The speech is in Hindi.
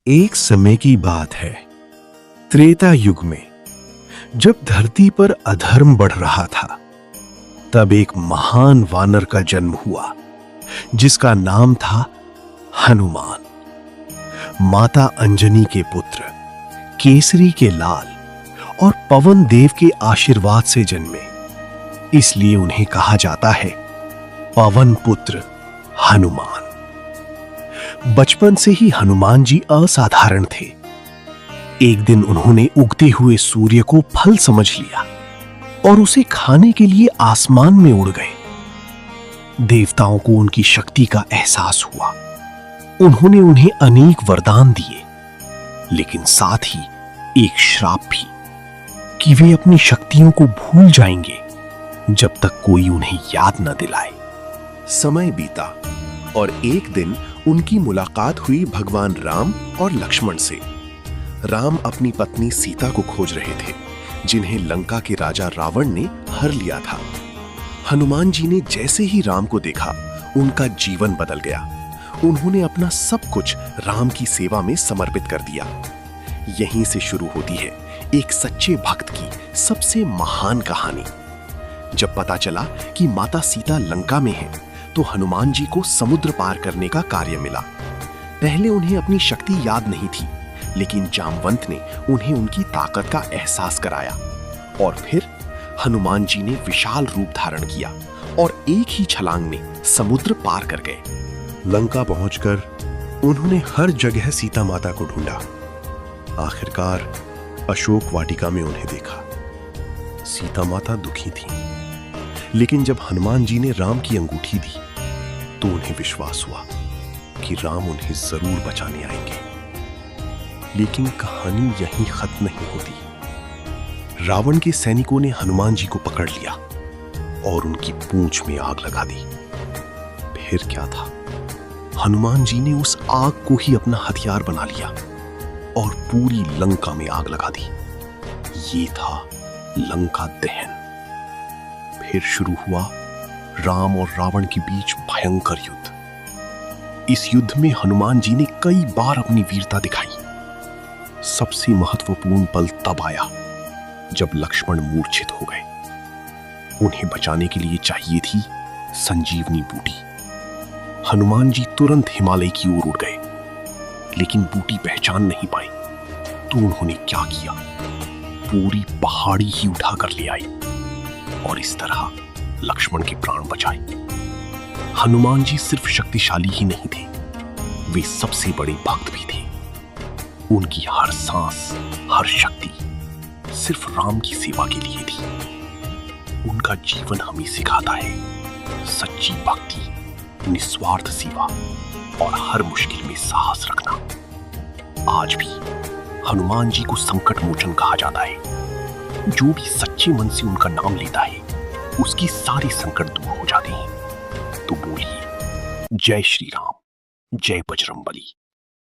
एक समय की बात है, त्रेता युग में, जब धरती पर अधर्म बढ़ रहा था, तब एक महान वानर का जन्म हुआ जिसका नाम था हनुमान। माता अंजनी के पुत्र, केसरी के लाल और पवन देव के आशीर्वाद से जन्मे, इसलिए उन्हें कहा जाता है पवन पुत्र हनुमान। बचपन से ही हनुमान जी असाधारण थे। एक दिन उन्होंने उगते हुए सूर्य को फल समझ लिया और उसे खाने के लिए आसमान में उड़ गए। देवताओं को उनकी शक्ति का एहसास हुआ। उन्होंने उन्हें अनेक वरदान दिए, लेकिन साथ ही एक श्राप भी कि वे अपनी शक्तियों को भूल जाएंगे जब तक कोई उन्हें याद न दिलाए। समय बीता और एक दिन उनकी मुलाकात हुई भगवान राम और लक्ष्मण से। राम अपनी पत्नी सीता को खोज रहे थे, जिन्हें लंका के राजा रावण ने हर लिया था। हनुमान जी ने जैसे ही राम को देखा, उनका जीवन बदल गया। उन्होंने अपना सब कुछ राम की सेवा में समर्पित कर दिया। यहीं से शुरू होती है एक सच्चे भक्त की सबसे महान कहानी। जब पता चला कि माता सीता लंका में है, तो हनुमान जी को समुद्र पार करने का कार्य मिला। पहले उन्हें अपनी शक्ति याद नहीं थी, लेकिन जामवंत ने उन्हें उनकी ताकत का एहसास कराया और फिर हनुमान जी ने विशाल रूप धारण किया और एक ही छलांग में समुद्र पार कर गए। लंका पहुंचकर उन्होंने हर जगह सीता माता को ढूंढा। आखिरकार अशोक वाटिका में उन्हें देखा। सीता माता दुखी थी, लेकिन जब हनुमान जी ने राम की अंगूठी दी, तो उन्हें विश्वास हुआ कि राम उन्हें जरूर बचाने आएंगे। लेकिन कहानी यहीं खत्म नहीं होती। रावण के सैनिकों ने हनुमान जी को पकड़ लिया और उनकी पूंछ में आग लगा दी। फिर क्या था, हनुमान जी ने उस आग को ही अपना हथियार बना लिया और पूरी लंका में आग लगा दी। ये था लंका दहन। फिर शुरू हुआ राम और रावण के बीच भयंकर युद्ध। इस युद्ध में हनुमान जी ने कई बार अपनी वीरता दिखाई। सबसे महत्वपूर्ण पल तब आया जब लक्ष्मण मूर्छित हो गए। उन्हें बचाने के लिए चाहिए थी संजीवनी बूटी। हनुमान जी तुरंत हिमालय की ओर उड़ गए, लेकिन बूटी पहचान नहीं पाई। तो उन्होंने क्या किया, पूरी पहाड़ी ही उठा कर ले आई और इस तरह लक्ष्मण के प्राण बचाए। हनुमान जी सिर्फ शक्तिशाली ही नहीं थे, वे सबसे बड़े भक्त भी थे। उनकी हर सांस, हर शक्ति सिर्फ राम की सेवा के लिए थी। उनका जीवन हमें सिखाता है सच्ची भक्ति, निस्वार्थ सेवा और हर मुश्किल में साहस रखना। आज भी हनुमान जी को संकट मोचन कहा जाता है। जो भी सच्चे मन से उनका नाम लेता है, उसकी सारी संकट दूर हो जाते हैं। तो बोलिए जय श्री राम, जय बजरंगबली।